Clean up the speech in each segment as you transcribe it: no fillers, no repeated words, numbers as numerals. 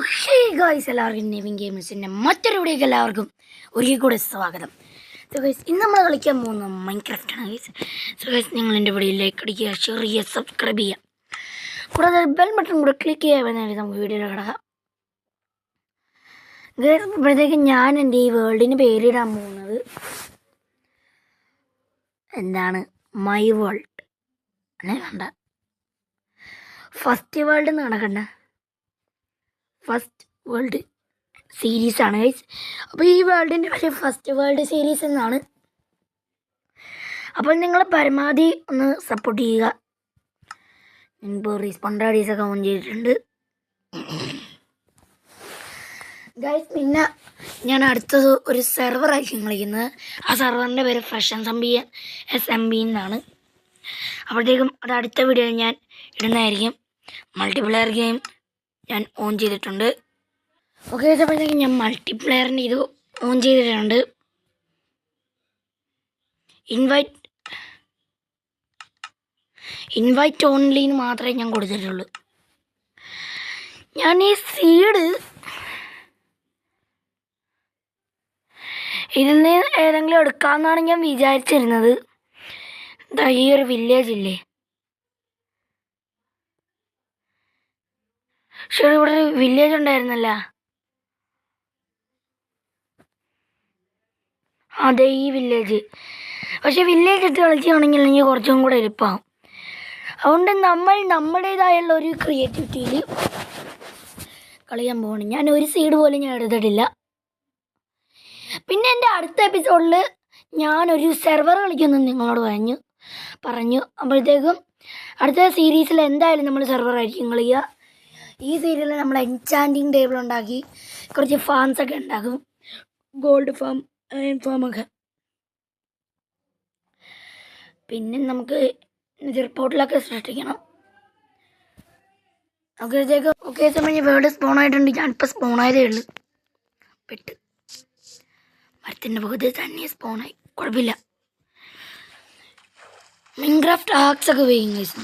Hey guys, എല്ലാവർക്കും നെവിൻ ഗെയിംസിൻ്റെ മറ്റൊരു വീഡിയോക്ക് എല്ലാവർക്കും ഒരിക്കൽ കൂടെ സ്വാഗതം. സോ ഗൈസ്, ഇന്ന് നമ്മൾ കളിക്കാൻ പോകുന്ന മൈൻക്രാഫ്റ്റാണ് ഗൈസ്. സോ ഗൈസ്, നിങ്ങൾ എൻ്റെ വീഡിയോ ലൈക്ക് അടിക്കുക, ഷെയർ ചെയ്യുക, സബ്സ്ക്രൈബ് ചെയ്യുക, കൂടാതെ ബെൽ ബട്ടൺ കൂടെ ക്ലിക്ക് ചെയ്യാൻ നമുക്ക് വീഡിയോയിൽ കിടക്കാം. ഗൈസ്, ഇപ്പോഴത്തേക്ക് ഞാൻ എൻ്റെ ഈ വേൾഡിന് പേരിടാൻ പോകുന്നത് എന്താണ്, മൈ വേൾഡ് അല്ലേ, വേണ്ട, ഫസ്റ്റ് വേൾഡ് എന്ന് കണക്കണ്ട, ഫസ്റ്റ് വേൾഡ് സീരീസാണ് ഗൈസ്. അപ്പോൾ ഈ വേൾഡിൻ്റെ പക്ഷേ ഫസ്റ്റ് വേൾഡ് സീരീസ് എന്നാണ്. അപ്പോൾ നിങ്ങൾ പരമാവധി ഒന്ന് സപ്പോർട്ട് ചെയ്യുക. ഇപ്പോൾ റീസ്പോണ്ടീസൊക്കെ ഓൺ ചെയ്തിട്ടുണ്ട് ഗൈസ്. പിന്നെ ഞാൻ അടുത്തത് ഒരു സെർവറായിരിക്കും കളിക്കുന്നത്. ആ സെർവറിൻ്റെ പേര് FreshSMB എന്നാണ്. അപ്പോഴത്തേക്കും അത് അടുത്ത വീഡിയോയിൽ ഞാൻ ഇടുന്നതായിരിക്കും. മൾട്ടിപ്ലെയർ ഗെയിം ഞാൻ ഓൺ ചെയ്തിട്ടുണ്ട്. ഓക്കെ, അപ്പോഴത്തേക്കും ഞാൻ മൾട്ടിപ്ലെയറിൻ്റെ ഇത് ഓൺ ചെയ്തിട്ടുണ്ട്. ഇൻവൈറ്റ് ഓൺലിന്ന് മാത്രമേ ഞാൻ കൊടുത്തിട്ടുള്ളൂ. ഞാൻ ഈ സീഡ് ഇതിന് ഏതെങ്കിലും എടുക്കാമെന്നാണ് ഞാൻ വിചാരിച്ചിരുന്നത്. ഈ ഒരു വില്ലേജ് ഇല്ലേ, പക്ഷേ ഇവിടെ ഒരു വില്ലേജ് ഉണ്ടായിരുന്നല്ല. അതെ, ഈ വില്ലേജ്. പക്ഷെ വില്ലേജ് എടുത്ത് കളിക്കുകയാണെങ്കിൽ എനിക്ക് കുറച്ചും കൂടെ എളുപ്പമാകും. അതുകൊണ്ട് നമ്മൾ നമ്മുടേതായുള്ള ഒരു ക്രിയേറ്റിവിറ്റിയിൽ കളിക്കാൻ പോകണം. ഞാൻ ഒരു സീഡ് പോലും ഞാൻ എടുത്തിട്ടില്ല. പിന്നെ എൻ്റെ അടുത്ത എപ്പിസോഡിൽ ഞാനൊരു സെർവർ കളിക്കുമെന്ന് നിങ്ങളോട് പറഞ്ഞു. അപ്പോഴത്തേക്കും അടുത്ത സീരീസിൽ എന്തായാലും നമ്മൾ സെർവറായിരിക്കും കളിക്കുക. ഈ സീരീസിൽ നമ്മൾ എൻചാൻറ്റിങ് ടേബിൾ ഉണ്ടാക്കി കുറച്ച് ഫാംസൊക്കെ ഉണ്ടാക്കും, ഗോൾഡ് ഫാം, അയൺ ഫാമൊക്കെ. പിന്നെ നമുക്ക് റിപ്പോർട്ടിലൊക്കെ സൃഷ്ടിക്കണം. ഓക്കെ സമയം വേർഡ് സ്പോൺ ആയിട്ടുണ്ട്. ഞാനിപ്പോൾ സ്പോണായതേ ഉള്ളൂ. പെട്ട് മരത്തിൻ്റെ പകുതി തന്നെ സ്പോണായി, കുഴപ്പമില്ല. മൈൻക്രാഫ്റ്റ് ആക്സൊക്കെ വേഗം കഴിച്ചു.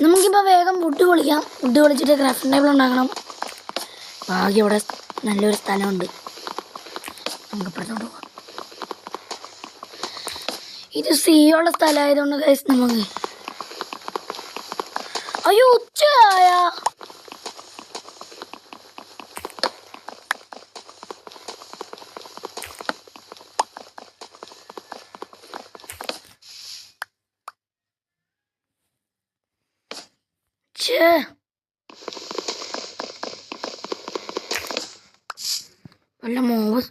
നമുക്കിപ്പോൾ വേഗം വുഡ് പൊളിക്കാം. വുഡ് പൊളിച്ചിട്ട് ക്രാഫ്റ്റിംഗ് ടേബിൾ ഉണ്ടാക്കണം. ഭാഗ്യം ഇവിടെ നല്ലൊരു സ്ഥലമുണ്ട്, നമുക്ക് ഇപ്പുറത്തോട്ട് പോകാം. ഇത് സീയുള്ള സ്ഥലമായതുകൊണ്ട് ഗൈസ് നമുക്ക് അയ്യോ ഉച്ചയായ വല്ല mauve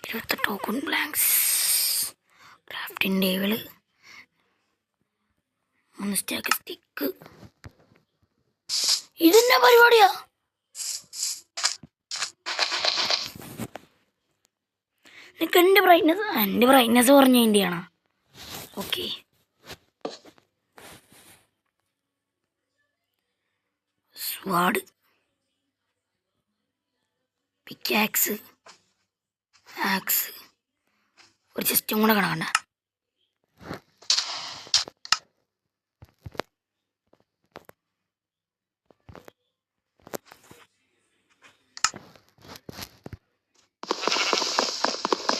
20 token blanks, crafting table, 3 stack stick. ഇതെന്നാ പരിപാടിയാ? നിനക്ക് എൻ്റെ ബ്രൈറ്റ്നസ് പറഞ്ഞ എൻ്റെയാണോ? ഓക്കെ, സ്വാഡ്, പിക്കാക്സ്, ആക്സ്, ഒരു ചെസ്റ്റും കൂടെ കാണണ്ട.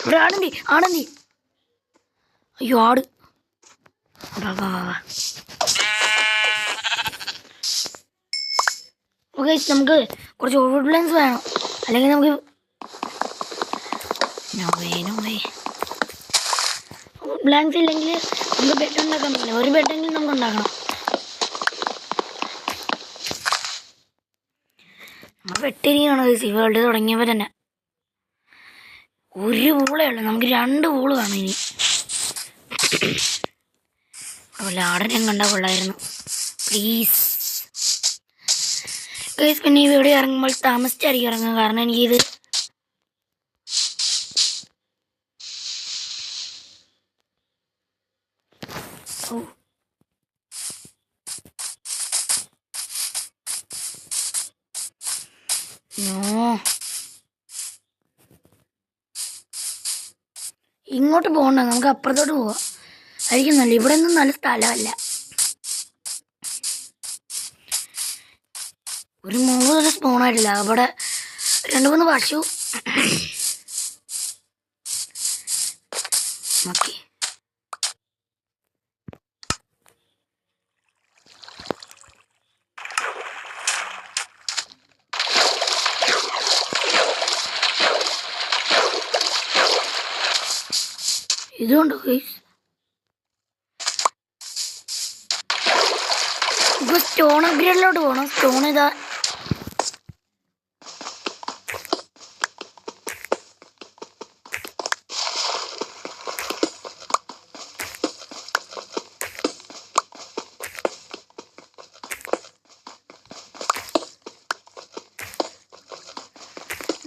ഇവിടെ ആണെന്തി അയ്യോ ആട്. ഓക്കെ, നമുക്ക് കുറച്ച് ഓവർ പ്ലാൻസ് വേണം, അല്ലെങ്കിൽ നമുക്ക് ബ്ലാങ്ക്സ് ഇല്ലെങ്കിൽ നമുക്ക് ബെഡ് ഉണ്ടാക്കാൻ പറ്റില്ല. ഒരു ബെഡെങ്കിലും നമുക്ക് ഉണ്ടാക്കണം. നമ്മൾ വെട്ടിരിക്കുകയാണ് ഈ വേൾഡ് തുടങ്ങിയപ്പോൾ തന്നെ. ഒരു വൂളേ ഉള്ളൂ, നമുക്ക് 2 വൂള് വേണം ഇനി. അതുപോലെ ആടനെയും കണ്ടാൽ കൊള്ളായിരുന്നു പ്ലീസ് ഗൈസ്. പിന്നെ ഈ വീഡിയോ ഇറങ്ങുമ്പോൾ താമസിച്ചായിരിക്കും ഇറങ്ങുക, കാരണം എനിക്കിത് ഇങ്ങോട്ട് പോകണ്ട, നമുക്ക് അപ്പുറത്തോട്ട് പോവാം. ആയിരിക്കും നല്ല. ഇവിടെ ഒന്നും നല്ല സ്ഥലമല്ല. ഒരു 3 സ്പൂണായിട്ടില്ല. അവിടെ 2-3 പശു. ഓക്കെ, ഇതുകൊണ്ടോ ഗൈസ്? ഇപ്പൊ സ്റ്റോൺ അപ്ഗ്രേഡിലോട്ട് പോകണം. സ്റ്റോൺ ഇതാ.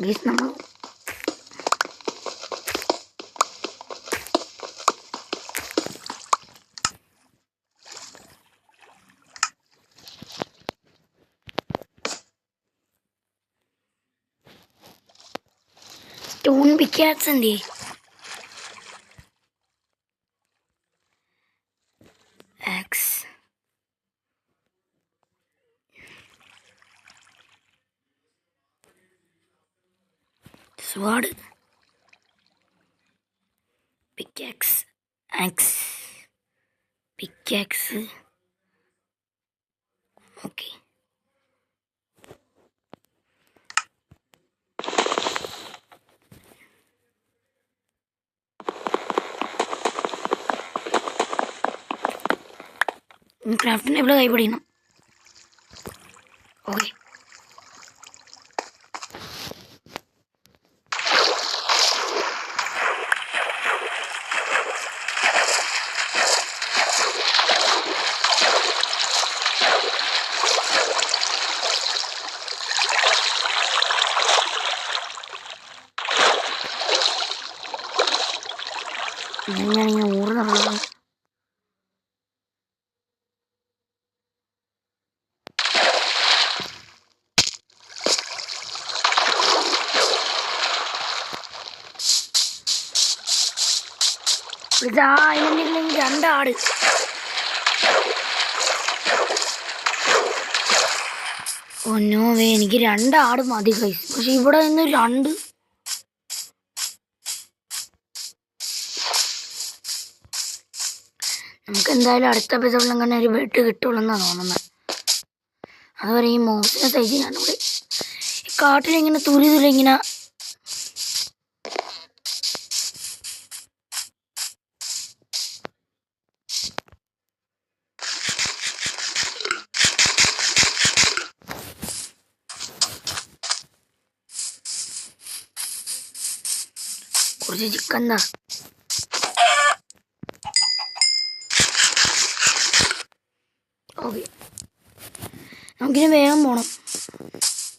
ഗൈസ് നമ്മൾ സ്റ്റോൺ പിക്കാക്സ് എന്ത് axe sword pickaxe axe pickaxe. Okay, ക്രാഫ്റ്റിന് ഇവിടെ കൈ പിടിക്കണം. ഓക്കെ, ഞാനിങ്ങനെ ഊർന്നുള്ളത്. ഇതാ അതിനെന്തെങ്കിലും 2 ആട്. ഒന്നോവേ, എനിക്ക് 2 ആട് മതി ഗൈസ്. പക്ഷെ ഇവിടെ നിന്ന് 2. നമുക്ക് എന്തായാലും അടുത്ത എപ്പിസോഡിൽ അങ്ങനെ ഒരു ബെഡ് കിട്ടുള്ളൂ എന്നാണ് തോന്നുന്നത്. അതുവരെ ഈ മൗസിനെ സൈസ് ചെയ്യാണ്ട് ഈ കാട്ടിലിങ്ങനെ തുരിതുരിങ്ങനെ കുറച്ച് ചിക്കൻ എന്താ. ഓക്കെ, നമുക്കിനി വേഗം പോണം.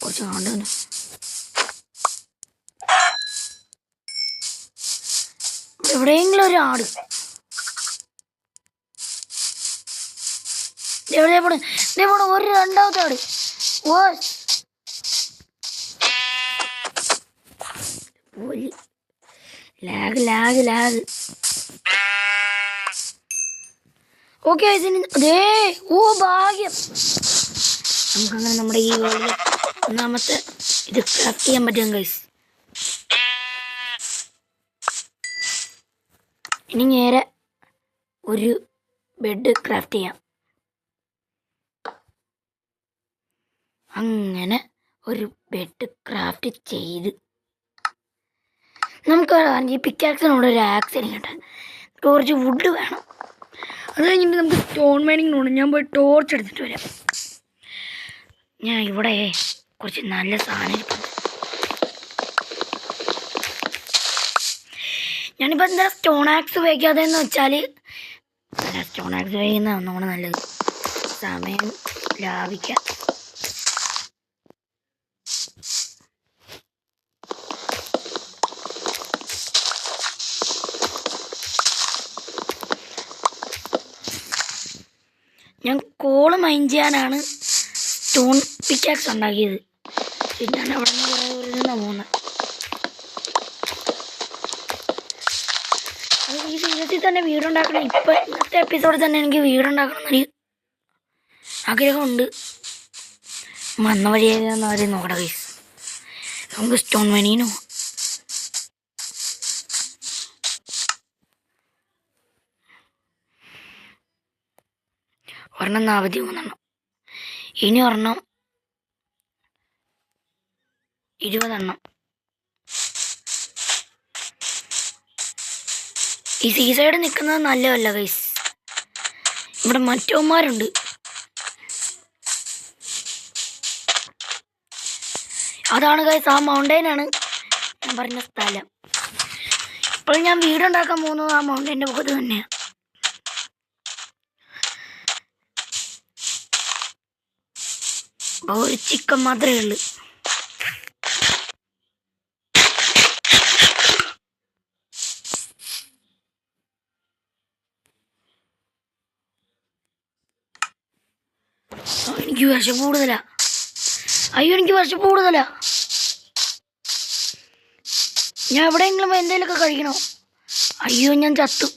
കുറച്ച് ആണ്ട് തന്നെ. എവിടെയെങ്കിലും ഒരു ആട്. എവിടെ പോണേ? ഒരു 2ാമത്തെ ആട്. ഓ ലാഗ് ലാഗ് ലാഗ്. ഓക്കെ, അതേ. ഓ ഭാഗ്യം, നമുക്കങ്ങനെ നമ്മുടെ ഈ വേൾഡിൽ 1ാമത്തെ ഇത് ക്രാഫ്റ്റ് ചെയ്യാൻ പറ്റും ഗൈസ്. ഇനി നേരെ ഒരു ബെഡ് ക്രാഫ്റ്റ് ചെയ്യാം. അങ്ങനെ ഒരു ബെഡ് ക്രാഫ്റ്റ് ചെയ്ത് നമുക്ക് ഈ പിക്കാക്സിനോട് ഒരു ആക്സിഡൻറ്റ് കിട്ടാൻ കുറച്ച് വുഡ് വേണം. അത് കഴിഞ്ഞിട്ട് നമുക്ക് സ്റ്റോൺ മൈനിങ്ങിനോട് ഞാൻ പോയി ടോർച്ച് എടുത്തിട്ട് വരാം. ഞാൻ ഇവിടെ കുറച്ച് നല്ല സാധനം ഇരിപ്പുണ്ട്. ഞാനിപ്പോൾ എന്താ സ്റ്റോൺ ആക്സ് ഉപയോഗിക്കാതെന്ന് വെച്ചാൽ, അല്ല സ്റ്റോൺ ആക്സ് ഉപയോഗിക്കുന്ന ഒന്നുകൂടെ നല്ലത്, സമയം ലാഭിക്കാം. ഞാൻ കോള് മൈൻ ചെയ്യാനാണ് സ്റ്റോൺ പിക്കാക്സ് ഉണ്ടാക്കിയത്. ഞാൻ അവിടെ നിന്ന് കുറേ ദൂരം പോകുന്നത്. ജീവിതത്തിൽ തന്നെ വീടുണ്ടാക്കണം. ഇപ്പം ഇന്നത്തെ എപ്പിസോഡിൽ തന്നെ എനിക്ക് വീടുണ്ടാക്കണമെന്നൊരു ആഗ്രഹമുണ്ട്. വന്ന വഴിയായിരുന്നു ആദ്യം നോക്കട്ടെ ഗൈസ്. നമുക്ക് സ്റ്റോൺ മൈനിനോ ഒരെണ്ണം 43, ഇനി ഒരെണ്ണം 20. ഈ സീസൈഡ് നിൽക്കുന്നത് നല്ലതല്ല ഗൈസ്. ഇവിടെ മറ്റവന്മാരുണ്ട്. അതാണ് ഗൈസ്, ആ മൗണ്ടൈനാണ് ഞാൻ പറഞ്ഞ സ്ഥലം. ഇപ്പോൾ ഞാൻ വീടുണ്ടാക്കാൻ പോകുന്നത് ആ മൗണ്ടൈൻ്റെ മുഖത്ത് തന്നെയാണ്. അപ്പോൾ ഒരു ചിക്കൻ മാത്രമേ ഉള്ളൂ. എനിക്ക് വിഷം കൂടുതലാ. അയ്യോ എനിക്ക് വിഷം കൂടുതലാ. ഞാൻ എവിടെയെങ്കിലും എന്തെങ്കിലുമൊക്കെ കഴിക്കണോ? അയ്യോ ഞാൻ ചത്തു.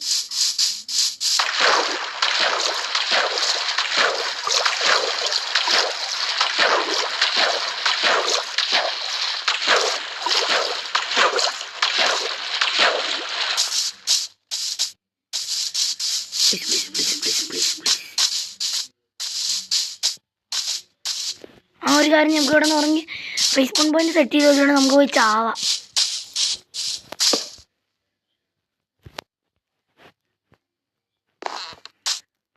ആ ഒരു കാര്യം നമുക്ക് ഇവിടെ നിന്ന് ഉറങ്ങി റെസ്പോൺ പോയിന്റ് സെറ്റ് ചെയ്ത് വെച്ചുകൊണ്ട് നമുക്ക് പോയി ചാവാം.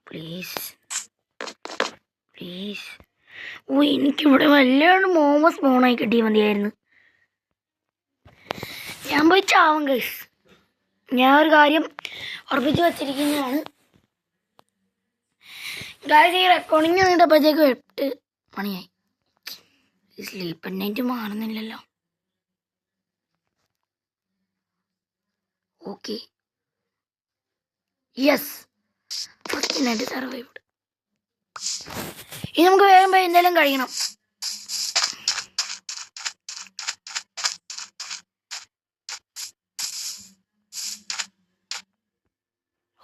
Please please. ഓ എനിക്കിവിടെ വല്ലാണ്ട് മോമോസ് സ്പോണായി കിട്ടിയാൽ മതിയായിരുന്നു. ഞാൻ പോയി ചാവാം ഗൈസ്. ഞാൻ ഒരു കാര്യം ഉറപ്പിച്ച് വച്ചിരിക്കുന്നതാണ് ഗൈസ്. ഈ റെക്കോർഡിങ് വന്നിട്ടപ്പോഴത്തേക്കും 8 മണിയായി. സ്ലീപ്പ് നൈറ്റ് മാറുന്നില്ലല്ലോ. Okay yes, first night survived. ഇനി നമുക്ക് വേഗം പോയി എന്തെങ്കിലും കഴിക്കണം.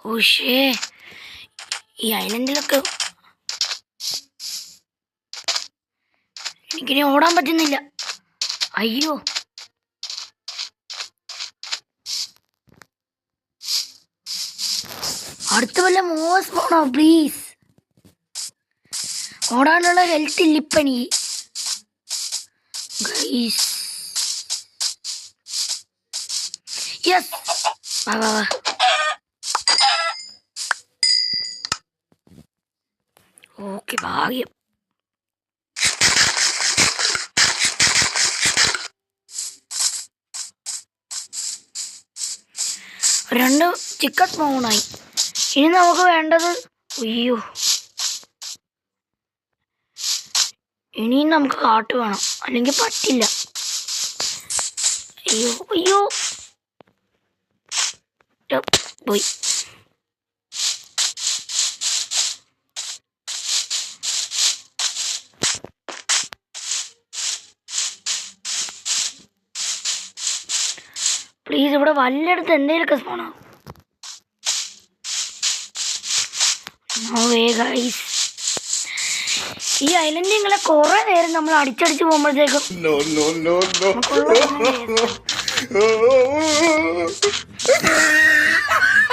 ഓഷേ ഈ ഐലൻഡിലൊക്കെ എനിക്കിനി ഓടാൻ പറ്റുന്നില്ല. അയ്യോ അടുത്ത വല്ല മോസ് പോണോ പ്ലീസ്. ഓടാനുള്ള ഹെൽത്ത് ഇല്ല ഇപ്പം എനിക്ക് ഗൈസ്. യെസ് വാ വാ വാ. ഓക്കെ ഭാഗ്യം. രണ്ട് ചിക്കൻ സ്പൂണായി. ഇനി നമുക്ക് വേണ്ടത് അയ്യോ ഇനിയും നമുക്ക് കാട്ട് വേണം, അല്ലെങ്കിൽ പറ്റില്ല. അയ്യോ അയ്യോ പോയി. പ്ലീസ് ഇവിടെ വല്ലയിടത്ത് എന്തെങ്കിലുമൊക്കെ സ്പോണാകും. ഈ ഐലൻഡ് നിങ്ങളെ കുറെ നേരം നമ്മൾ അടിച്ചടിച്ച് പോകുമ്പോഴത്തേക്കും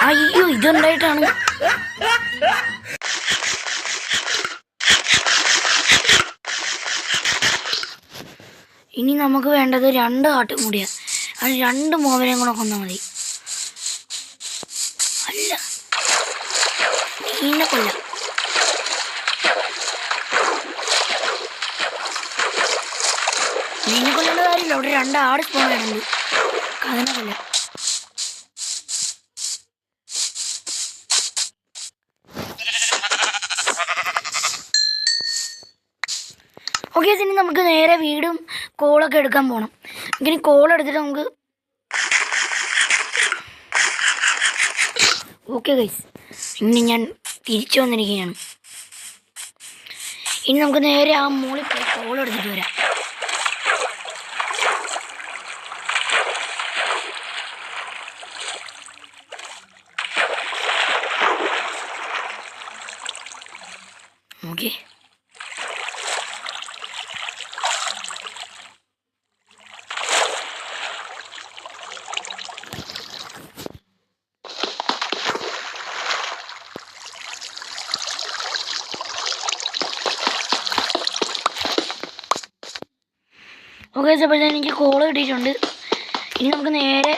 അയ്യോ ഇതുണ്ടായിട്ടാണ്. ഇനി നമുക്ക് വേണ്ടത് 2 കാട്ടും കൂടിയാണ്. അത് 2 മോവനെയും കൂടെ കൊന്നാൽ മതി. അല്ല മീനെ കൊല്ലാം. മീനെ കൊല്ലേണ്ട കാര്യമില്ല, അവിടെ 2 ആട് സ്പോൺ ആയിട്ടുണ്ട്. അതിനെ കൊല്ലാം. ഓക്കെ ഇനി നമുക്ക് നേരെ വീടും കോളൊക്കെ എടുക്കാൻ പോകണം. ഇങ്ങനെ കോൾ എടുത്തിട്ട് നമുക്ക് ഓക്കെ ഗൈസ് ഇനി ഞാൻ തിരിച്ചു വന്നിരിക്കുകയാണ്. ഇനി നമുക്ക് നേരെ ആ മോളിൽ പോയി കോൾ എടുത്തിട്ട് വരാം. ഓക്കെ. ഓക്കെ, അപ്പോൾ എനിക്ക് കോള് കിട്ടിയിട്ടുണ്ട്. ഇനി നമുക്ക് നേരെ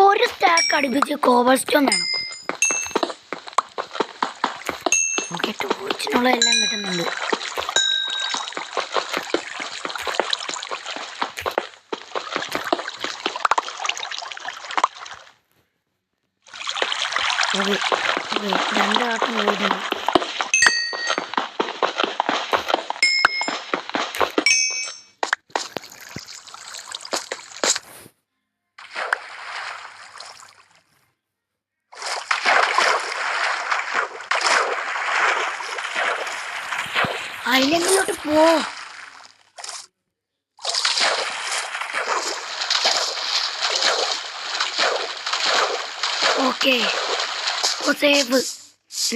ഒരു സ്റ്റാക്ക് അടുപ്പിച്ച് കോബർ സ്റ്റോൺ വേണം. ഓക്കെ, ടോർച്ചിനുള്ള എല്ലാം കിട്ടുന്നുണ്ട്. ഓക്കെ, 2 ആട്ടം പോയിട്ടുണ്ട്. ഐലൻഡിലോട്ട് പോ. Okay, safe.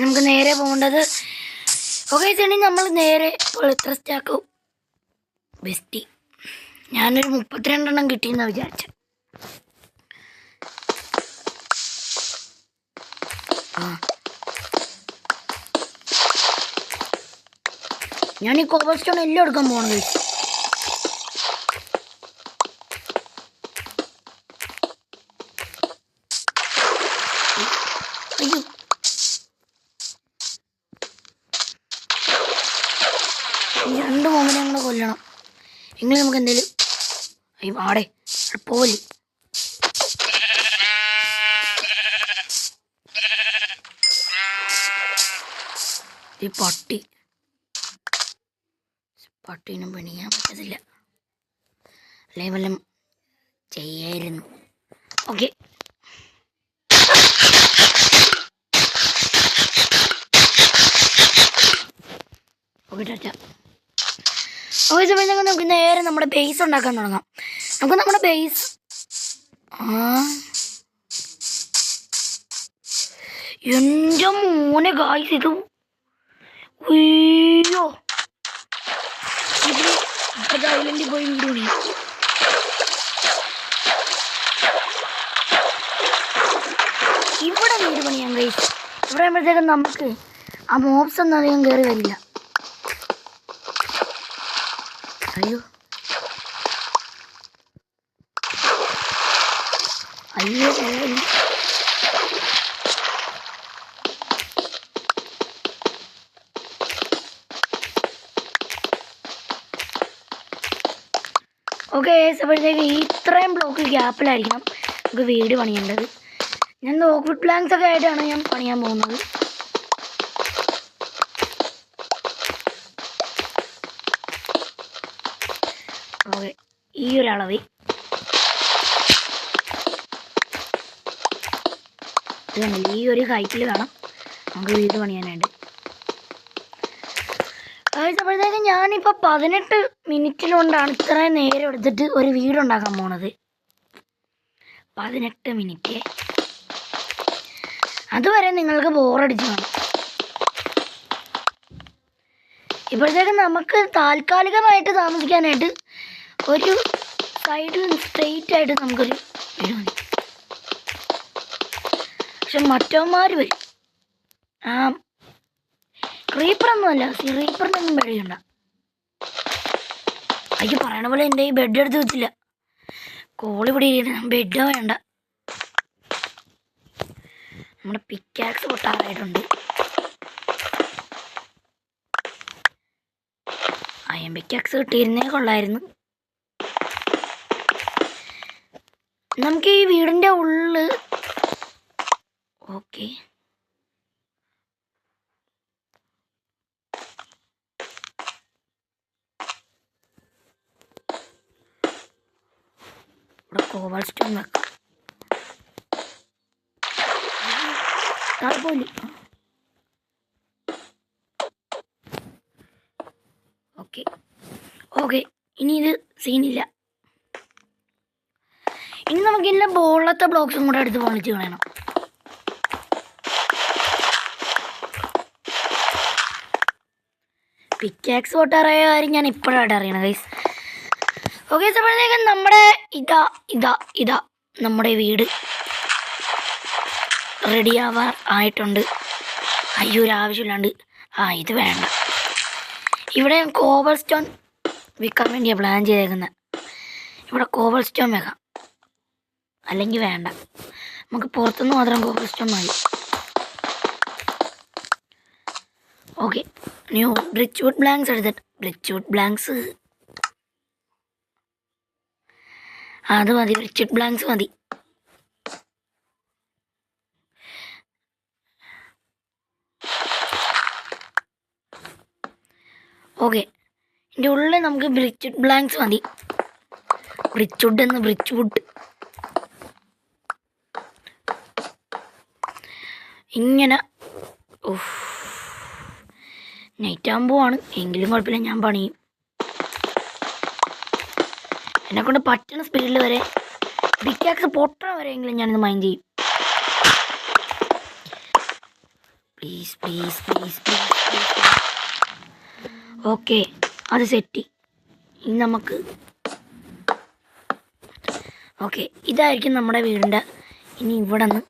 നമുക്ക് നേരെ പോകേണ്ടത്. ഓക്കെ ചേട്ടൻ, നമ്മൾ നേരെ എത്ര സ്റ്റാക്കും ബെസ്റ്റ്. ഞാനൊരു 32 കിട്ടിയെന്നാണ് വിചാരിച്ചത്. ഞാൻ ഈ കോബർ സ്റ്റോൺ എല്ലാം എടുക്കാൻ പോകണത്. അയ്യോ, ഈ 2 മോമിനെ ഞങ്ങൾ കൊല്ലണം. എങ്കിലും നമുക്ക് എന്തേലും അയ്യോ ആടെ പോലെ ഈ പട്ടീനും പണിയാൻ പറ്റത്തില്ല. അല്ലേ വല്ലതും ചെയ്യായിരുന്നു. Okay, okay Tata. ഓക്കെ സമയത്ത് നമുക്ക് നേരെ നമ്മുടെ ബേസ് ഉണ്ടാക്കാൻ തുടങ്ങാം. നമുക്ക് നമ്മുടെ ബേസ് എൻ്റെ മോനെ ഗായ്സ്, ഇത് അയ്യോ ഐലൻഡിൽ പോയി വീട് പണിയാം. ഇവിടെ വീട് പണിയാം ഗൈസ്. ഇവിടെ ആകുമ്പോഴത്തേക്കും നമുക്ക് ആ മോബ്സ് ഒന്നും അധികം കയറി വരില്ല. അയ്യോ അയ്യോ ഓക്കെ, അപ്പോഴത്തേക്ക് ഇത്രയും ബ്ലോക്ക് ഗ്യാപ്പിലായിരിക്കണം നമുക്ക് വീട് പണിയേണ്ടത്. ഞാൻ ഓക്വുഡ് പ്ലാങ്ക്സ് ഒക്കെ ആയിട്ടാണ് ഞാൻ പണിയാൻ പോകുന്നത്. ഓക്കെ, ഈ ഒരു അളവ് ഇതുണ്ടല്ലോ, ഈ ഒരു ഹൈറ്റിൽ വേണം നമുക്ക് വീട് പണിയാനായിട്ട്. അപ്പോഴത്തേക്ക് ഞാനിപ്പോൾ 18 മിനിറ്റിലുകൊണ്ടാണ് ഇത്രയും നേരം എടുത്തിട്ട് ഒരു വീടുണ്ടാക്കാൻ പോണത്. 18 മിനിറ്റ്. അതുവരെ നിങ്ങൾക്ക് ബോറടിച്ച് കാണും. ഇപ്പോഴത്തേക്ക് നമുക്ക് താൽക്കാലികമായിട്ട് താമസിക്കാനായിട്ട് ഒരു സൈഡിൽ സ്ട്രെയിറ്റ് ആയിട്ട് നമുക്കൊരു വീട് മതി. പക്ഷെ മറ്റവന്മാർ വരും. ക്രീപ്പറൊന്നുമല്ല, ക്രീപ്പറിനൊന്നും പേടിയുണ്ട. അയ്യോ, പറയണ പോലെ എൻ്റെ ഈ ബെഡ് എടുത്ത് വെച്ചില്ല. കോളി പിടിയിരിക്കണം, ബെഡോ വേണ്ട. നമ്മുടെ പിക്കാക്സ് പൊട്ടാറായിട്ടുണ്ട്. അയ്യം പിക്കാക്സ് കിട്ടിയിരുന്നേ കൊള്ളായിരുന്നു. നമുക്ക് ഈ വീടിൻ്റെ ഉള്ളിൽ ഓക്കെ ഇവിടെ കോബർ സ്റ്റോൺ വെക്കാം. താഴെ ഓക്കെ ഓക്കെ, ഇനി ഇത് സീനില്ല. ഇനി നമുക്ക് ഇല്ല ബോളത്തെ ബ്ലോക്സും കൂടെ എടുത്ത് പൊളിച്ച് കളയണം. പിക്കാക്സ് പൊട്ടാറായ കാര്യം ഞാൻ ഇപ്പോഴായിട്ട് അറിയണം ഗൈസ്. ഓക്കെ, അപ്പോഴത്തേക്കും നമ്മുടെ ഇതാ നമ്മുടെ വീട് റെഡി ആവാൻ ആയിട്ടുണ്ട്. അയ്യോ, ഒരു ആവശ്യമില്ലാണ്ട് ഇത് വേണ്ട. ഇവിടെ കോബൽ സ്റ്റോൺ വിൽക്കാൻ വേണ്ടിയാണ് പ്ലാൻ ചെയ്തേക്കുന്നത്. ഇവിടെ കോബൽ സ്റ്റോൺ വെക്കാം, അല്ലെങ്കിൽ വേണ്ട, നമുക്ക് പുറത്തുനിന്ന് മാത്രം കോബൽ സ്റ്റോൺ മതി. ഓക്കെ, ന്യൂ ബ്രിച്ച്വുഡ് ബ്ലാങ്ക്സ് എടുത്തിട്ട് ബ്രിച്ച്വുഡ് ബ്ലാങ്ക്സ് അത് മതി, ബ്രിച്ച്വുഡ് ബ്ലാങ്ക്സ് മതി. ഓക്കെ, ഇതിൻ്റെ ഉള്ളിൽ നമുക്ക് ബ്രിച്ച്വുഡ് ബ്ലാങ്ക്സ് മതി. ബ്രിച്ച്വുഡ് ഇങ്ങനെ നൈറ്റ് ആകുമ്പോൾ ആണ് എങ്കിലും കുഴപ്പമില്ല, ഞാൻ പണിയും. എന്നെക്കൊണ്ട് പറ്റുന്ന സ്പീഡിൽ വരെ പിക്കാക്സ് പൊട്ടണ വരെയെങ്കിലും ഞാനിത് മൈൻഡ് ചെയ്യും. Please please please please please. Okay, അത് സെറ്റ്. ഇനി നമുക്ക് ഓക്കെ, ഇതായിരിക്കും നമ്മുടെ വീടിൻ്റെ. ഇനി ഇവിടെ നിന്ന്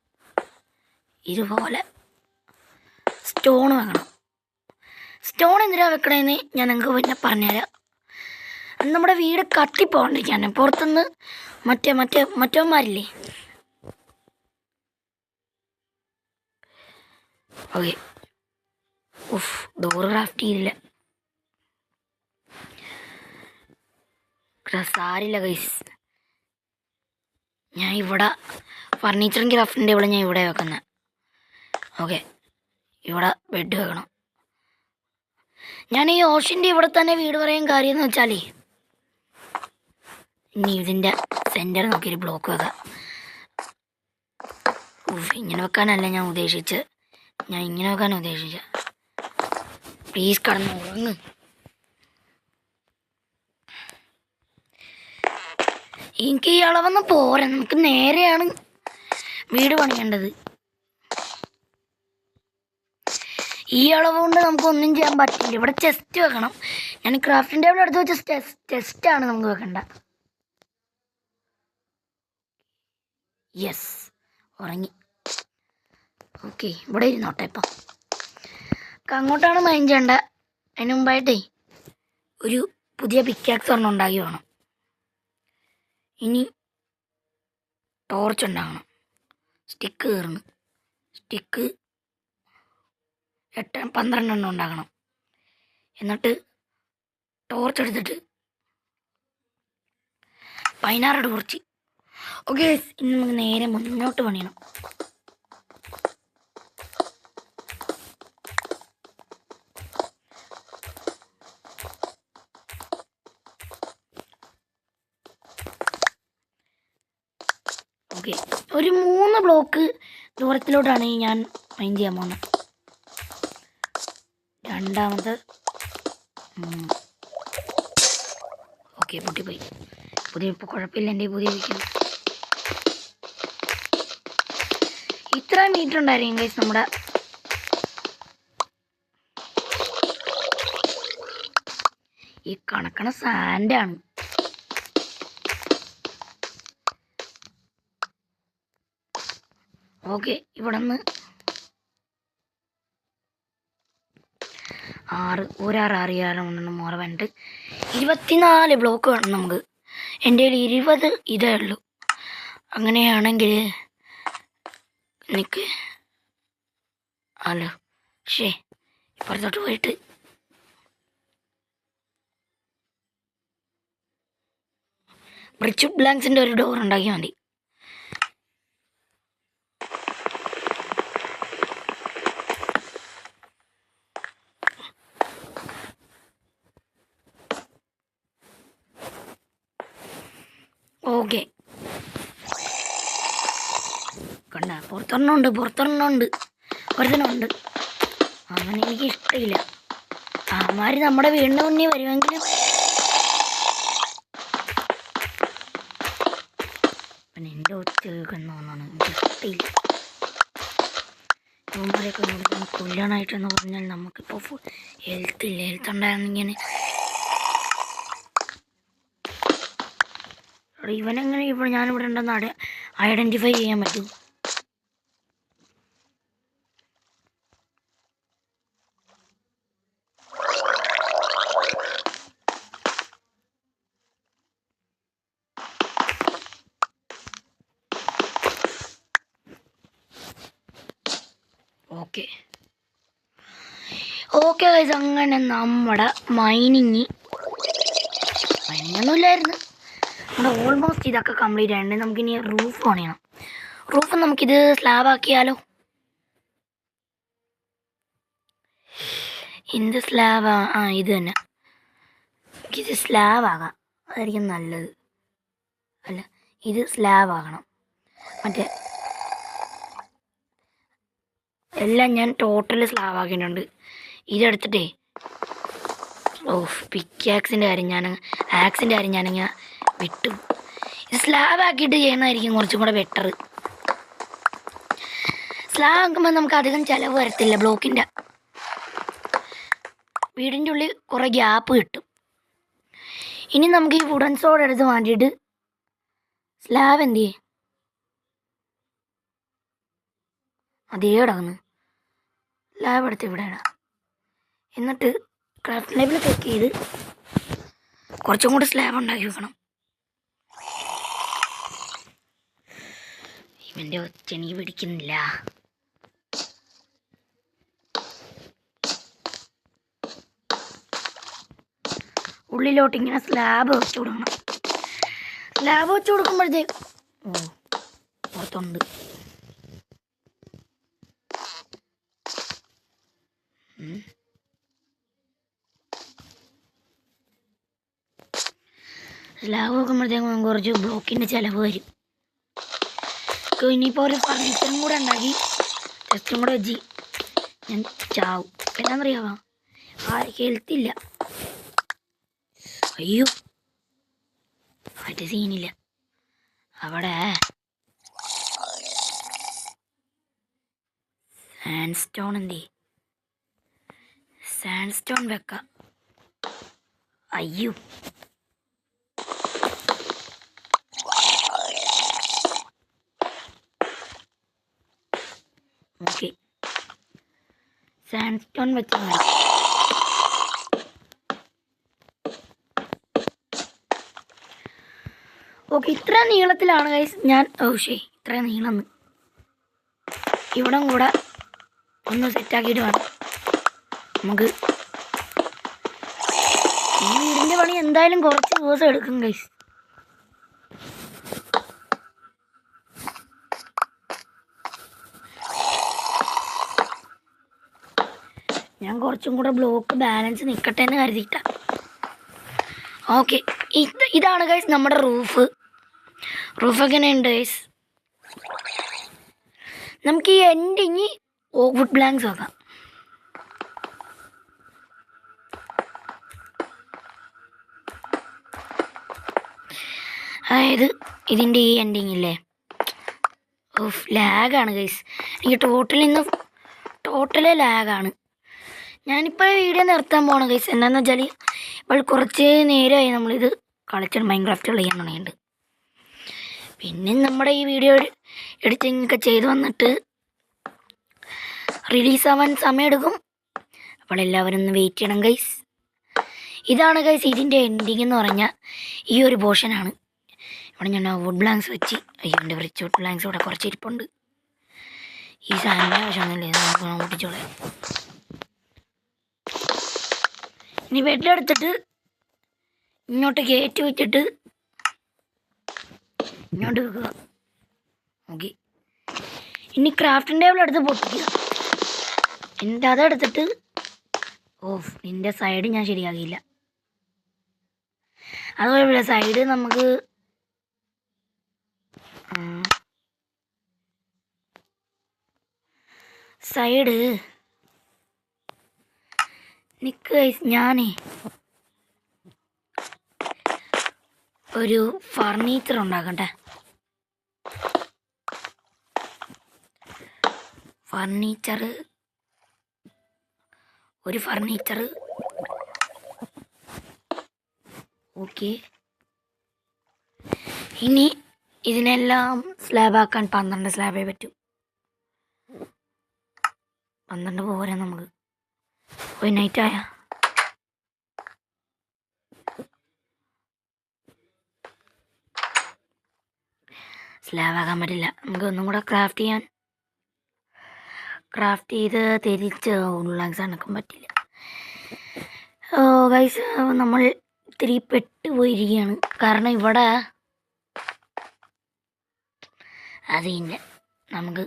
ഇതുപോലെ സ്റ്റോൺ വെക്കണം. സ്റ്റോൺ എന്തിനാണ് വെക്കണമെന്ന് ഞാൻ നിങ്ങൾക്ക് പിന്നെ പറഞ്ഞുതരാം. നമ്മുടെ വീട് കത്തിപ്പോണ്ടിരിക്കാൻ പുറത്തുനിന്ന് മറ്റവന്മാരില്ലേ. ഓക്കെ, ഡോർ ക്രാഫ്റ്റ് ചെയ്തില്ല. സാരില്ല ഗൈസ്, ഞാൻ ഇവിടെ ഫർണിച്ചറും ക്രാഫ്റ്റിൻ്റെ ഇവിടെ ഞാൻ ഇവിടെ വെക്കുന്നത്. ഓക്കെ, ഇവിടെ ബെഡ് വെക്കണം. ഞാൻ ഈ ഓഷൻ്റെ ഇവിടെ തന്നെ വീട് പറയാൻ കാര്യം എന്ന് വെച്ചാലേ, ഇനി ഇതിൻ്റെ സെൻറ്റർ നോക്കിയൊരു ബ്ലോക്ക് വെക്കാം. ഇങ്ങനെ വെക്കാനല്ല ഞാൻ ഉദ്ദേശിച്ചത്, ഞാൻ ഇങ്ങനെ വെക്കാനാണ് ഉദ്ദേശിച്ചത്. പ്ലീസ് കടന്ന് ഉറങ്ങ്. എനിക്ക് ഈ അളവൊന്നും പോരാ, നമുക്ക് നേരെയാണ് വീട് പണിയേണ്ടത്. ഈ അളവ് കൊണ്ട് നമുക്കൊന്നും ചെയ്യാൻ പറ്റില്ല. ഇവിടെ ചെസ്റ്റ് വെക്കണം. ഞാൻ ക്രാഫ്റ്റിംഗ് ടേബിൾ എടുത്ത് വെച്ച ചെസ്റ്റാണ് നമുക്ക് വെക്കണ്ട. യെസ്, ഉറങ്ങി. ഓക്കെ, ഇവിടെ ഇരുന്നോട്ടെ. ഇപ്പം അങ്ങോട്ടാണ് മൈൻഡ് ചെയ്യേണ്ട. അതിന് മുമ്പായിട്ടേ ഒരു പുതിയ പിക്കാക്സ് ഒരെണ്ണം ഉണ്ടാക്കി വേണം. ഇനി ടോർച്ച് ഉണ്ടാകണം. സ്റ്റിക്ക് കയറണം. സ്റ്റിക്ക് 12 എണ്ണം ഉണ്ടാക്കണം. എന്നിട്ട് ടോർച്ച് എടുത്തിട്ട് 16 ടോർച്ച്. ഓക്കെ, ഇനി നമുക്ക് നേരെ മുന്നോട്ട് പണിയണം. ഓക്കെ, ഒരു 3 ബ്ലോക്ക് ദൂരത്തിലോട്ടാണ് ഞാൻ മൈൻഡ് ചെയ്യാൻ പോകുന്നത്. രണ്ടാമത് ഓക്കെ, പൊട്ടിപ്പോയി. ഇപ്പോൾ കുഴപ്പമില്ല, എൻ്റെ പുതിയ വയ്ക്കുന്നു. ഇത്ര മീറ്റർ ഉണ്ടായിരിക്കും ഗൈസ് നമ്മുടെ. ഈ കണക്കണ സാൻഡാണ്. ഓക്കെ, ഇവിടെ നിന്ന് 6 വേണ്ട 24 ബ്ലോക്ക് വേണം നമുക്ക്. എൻ്റെ കയ്യിൽ 20 ഇതേ ഉള്ളൂ. അങ്ങനെയാണെങ്കിൽ എനിക്ക് ഹലോ ഇപ്പുറത്തോട്ട് പോയിട്ട് ബ്രിച്ച്വുഡ് ബ്ലാങ്ക്സിൻ്റെ ഒരു ഡോർ ഉണ്ടാക്കിയാൽ മതി. ഓക്കെ, കണ്ട പുറത്തൊരെണ്ണമുണ്ട് ഒരുത്തനുണ്ട്. അവൻ എനിക്ക് ഇഷ്ടമില്ല. അവന്മാർ നമ്മുടെ വീടിൻ്റെ മുന്നിൽ വരുമെങ്കിലും പിന്നെ എൻ്റെ ഒച്ച കേൾക്കുന്ന ഒന്നാണ് കിട്ടിയില്ല. ഇവന്മാരെയൊക്കെ നോക്കാൻ കൊല്ലാനായിട്ടെന്ന് പറഞ്ഞാൽ നമുക്കിപ്പോൾ ഹെൽത്ത് ഇല്ല. ഹെൽത്ത് ഉണ്ടായിരുന്നിങ്ങനെ ഇവനെങ്ങനെ ഇപ്പോൾ ഞാനിവിടെ ഉണ്ടെന്ന് ഐഡൻറ്റിഫൈ ചെയ്യാൻ പറ്റും. ഓക്കെ ഗൈസ്, അങ്ങനെ നമ്മുടെ മൈനിങ് ഒന്നുമില്ലായിരുന്നു. നമ്മുടെ ഓൾമോസ്റ്റ് ഇതൊക്കെ കംപ്ലീറ്റ് ആയിട്ടുണ്ട്. നമുക്കിനി റൂഫ് പണിയണം. റൂഫ് നമുക്കിത് സ്ലാബ് ആക്കിയാലോ? എന്ത് സ്ലാബാ? ഇത് തന്നെ. ഇത് സ്ലാബ് ആകാം, അതായിരിക്കും നല്ലത്. അല്ല, ഇത് സ്ലാബ് ആകണം. മറ്റേ എല്ലാം ഞാൻ ടോട്ടൽ സ്ലാബ് ആക്കിയിട്ടുണ്ട്. ഇതെടുത്തിട്ടേ പിക്കാക്സിൻ്റെ കാര്യം ആക്സിൻ്റെ കാര്യം ഞാനിങ്ങനെ വിട്ടു. ഇത് സ്ലാബ് ആക്കിയിട്ട് ചെയ്യുന്നതായിരിക്കും കുറച്ചും കൂടെ ബെറ്റർ. സ്ലാബ് ആക്കുമ്പോൾ നമുക്ക് അധികം ചിലവ് വരത്തില്ല. ബ്ലോക്കിൻ്റെ വീടിൻ്റെ ഉള്ളിൽ കുറേ ഗ്യാപ്പ് കിട്ടും. ഇനി നമുക്ക് ഈ വുഡൻ സോഡ് എടുത്ത് മാറ്റിയിട്ട് സ്ലാബ് എന്ത് ചെയ്യും? അതേ കിടക്കുന്നു. സ്ലാബ് എടുത്ത് ഇവിടെ ഇടാം. എന്നിട്ട് ക്രാഫ്റ്റ് ലേബിൾ ചെക്ക് ചെയ്ത് കുറച്ചും കൂടി സ്ലാബ് ഉണ്ടാക്കി വെക്കണം. ഇവൻ്റെ ഒച്ച എനിക്ക് പിടിക്കുന്നില്ല. ഉള്ളിലോട്ട് ഇങ്ങനെ സ്ലാബ് വെച്ച് കൊടുക്കണം. സ്ലാബ് വെച്ച് കൊടുക്കുമ്പോഴത്തേക്ക് പുറത്തുണ്ട്. സ്ലാബ് വെക്കുമ്പോഴത്തേക്കും കുറച്ച് ബ്ലോക്കിൻ്റെ ചിലവ് വരും. ഇനിയിപ്പോൾ ഒരു ഫർണിച്ചറും കൂടെ ഉണ്ടാക്കി ടെസ്റ്റും കൂടെ വെച്ച് ഞാൻ ചാവും. എന്നാന്നറിയാമോ? ഹെൽത്തില്ല. അയ്യോ, മറ്റേ സീനില്ല. അവിടെ സാൻഡ്സ്റ്റോൺ എന്തേ? സാൻഡ്സ്റ്റോൺ വെക്കാം. അയ്യോ, ഓക്കെ, സാൻഡ്സ്റ്റോൺ വെച്ചാൽ മതി. ഓക്കെ, ഇത്ര നീളത്തിലാണ് ഗൈസ് ഞാൻ ഇത്ര നീളം ഇവിടം കൂടെ ഒന്ന് സെറ്റാക്കിയിട്ട് വേണം നമുക്ക്. ഈ വീടിൻ്റെ പണി എന്തായാലും കുറച്ച് ദിവസം എടുക്കും ഗൈസ്. ഞാൻ കുറച്ചും കൂടെ ബ്ലോക്ക് ബാലൻസ് നിൽക്കട്ടെ എന്ന് കരുതിയിട്ടാ. ഓക്കെ, ഇതാണ് ഗൈസ് നമ്മുടെ റൂഫ്. എങ്ങനെയുണ്ട് ഗൈസ്? നമുക്ക് ഈ എൻഡിങ് വുഡ് ബ്ലാങ്ക്സ് വെക്കാം. അതായത് ഇതിൻ്റെ ഈ എൻഡിങ് ഇല്ലേ, ലാഗാണ് ഗൈസ്. എനിക്ക് ടോട്ടലി ലാഗാണ്. ഞാനിപ്പോൾ വീഡിയോ നിർത്താൻ പോകണം ഗൈസ്. എന്താണെന്ന് വെച്ചാൽ ഇപ്പോൾ കുറച്ച് നേരമായി നമ്മളിത് കളിച്ച് മൈൻക്രാഫ്റ്റ് കളിക്കാൻ തുടങ്ങിയിട്ടുണ്ട്. പിന്നെ നമ്മുടെ ഈ വീഡിയോ എഡിറ്റിംഗ് ഒക്കെ ചെയ്ത് വന്നിട്ട് റിലീസാവാൻ സമയമെടുക്കും. അപ്പോൾ എല്ലാവരും ഒന്ന് വെയിറ്റ് ചെയ്യണം ഗൈസ്. ഇതാണ് ഗൈസ് ഇതിൻ്റെ എൻഡിങ് എന്ന് പറഞ്ഞാൽ ഈ ഒരു പോർഷനാണ്. ഇവിടെ ഞാൻ വുഡ് ബ്ലാങ്ക്സ് വെച്ച്, എൻ്റെ റിച്ച് വുഡ് ബ്ലാങ്ക്സ് ഇവിടെ കുറച്ച് ഇരിപ്പുണ്ട്. ഈ സാധനം ആവശ്യമൊന്നുമില്ലേ, നമുക്ക് ഓട്ടിച്ചോളാം. ഇനി ബെഡിലെടുത്തിട്ട് ഇങ്ങോട്ട് കയറ്റി വെച്ചിട്ട് ഇങ്ങോട്ട് വെക്കുക. ഓക്കെ, ഇനി ക്രാഫ്റ്റിംഗ് ടേബിൾ എടുത്ത് പൊട്ടിക്കുക. എന്നിട്ട് അതെടുത്തിട്ട് നിൻ്റെ സൈഡ് ഞാൻ ശരിയാക്കിയില്ല. അതുപോലെ സൈഡ് നമുക്ക് സൈഡ് നിക്ക്. ഞാനേ ഒരു ഫർണിച്ചർ ഉണ്ടാക്കട്ടെ. Furniture okay. ഇനി ഇതിനെല്ലാം സ്ലാബാക്കാൻ 12 സ്ലാബേ പറ്റൂ. 12 പോരാ നമുക്ക്. ഒരു നൈറ്റായ സ്ലാബാക്കാൻ പറ്റില്ല. നമുക്ക് ഒന്നും കൂടെ ക്രാഫ്റ്റ് ചെയ്ത് തിരിച്ച് ഉള്ളാൻ സാധനക്കാൻ പറ്റില്ല. ഗൈസ് നമ്മൾ ഇത്തിരി പെട്ടുപോയിരിക്കുകയാണ്. കാരണം ഇവിടെ അതിൻ്റെ നമുക്ക്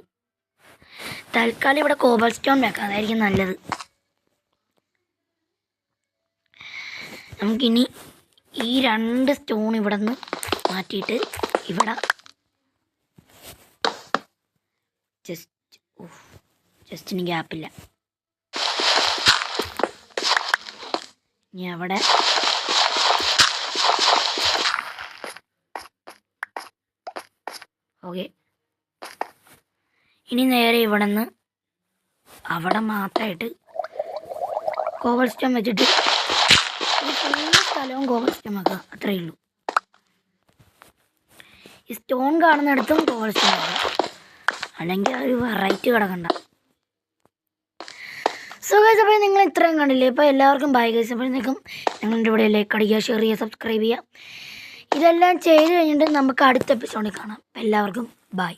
തൽക്കാലം ഇവിടെ കോബൽ സ്റ്റോൺ വെക്കാം, അതായിരിക്കും നല്ലത്. നമുക്കിനി ഈ 2 സ്റ്റോൺ ഇവിടെ നിന്ന് മാറ്റിയിട്ട് ഇവിടെ ജസ്റ്റിന് ഗ്യാപ്പില്ല. ഇനി അവിടെ ഓക്കെ. ഇനി നേരെ ഇവിടെ നിന്ന് അവിടെ മാത്രമായിട്ട് കോബൽ സ്റ്റോൺ വെച്ചിട്ട് സ്ഥലവും കോബൽ സ്റ്റോൺ വെക്കുക, അത്രയേ ഉള്ളൂ. ഈ സ്റ്റോൺ കാണുന്നിടത്തും കോബൽ സ്റ്റോൺ വെക്കുക, അല്ലെങ്കിൽ ഒരു വെറൈറ്റി കിടക്കണ്ട. സോ ഗൈസ്, അപ്പോൾ നിങ്ങൾ ഇത്രയും കണ്ടില്ലേ. അപ്പോൾ എല്ലാവർക്കും ബൈ ഗൈസ്. അപ്പോഴത്തേക്കും നിങ്ങളുടെ ഇവിടെ ലൈക്ക് അടിക്കുക, ഷെയർ ചെയ്യുക, സബ്സ്ക്രൈബ് ചെയ്യുക. ഇതെല്ലാം ചെയ്ത് കഴിഞ്ഞിട്ട് നമുക്ക് അടുത്ത എപ്പിസോഡിൽ കാണാം. അപ്പോൾ എല്ലാവർക്കും ബൈ.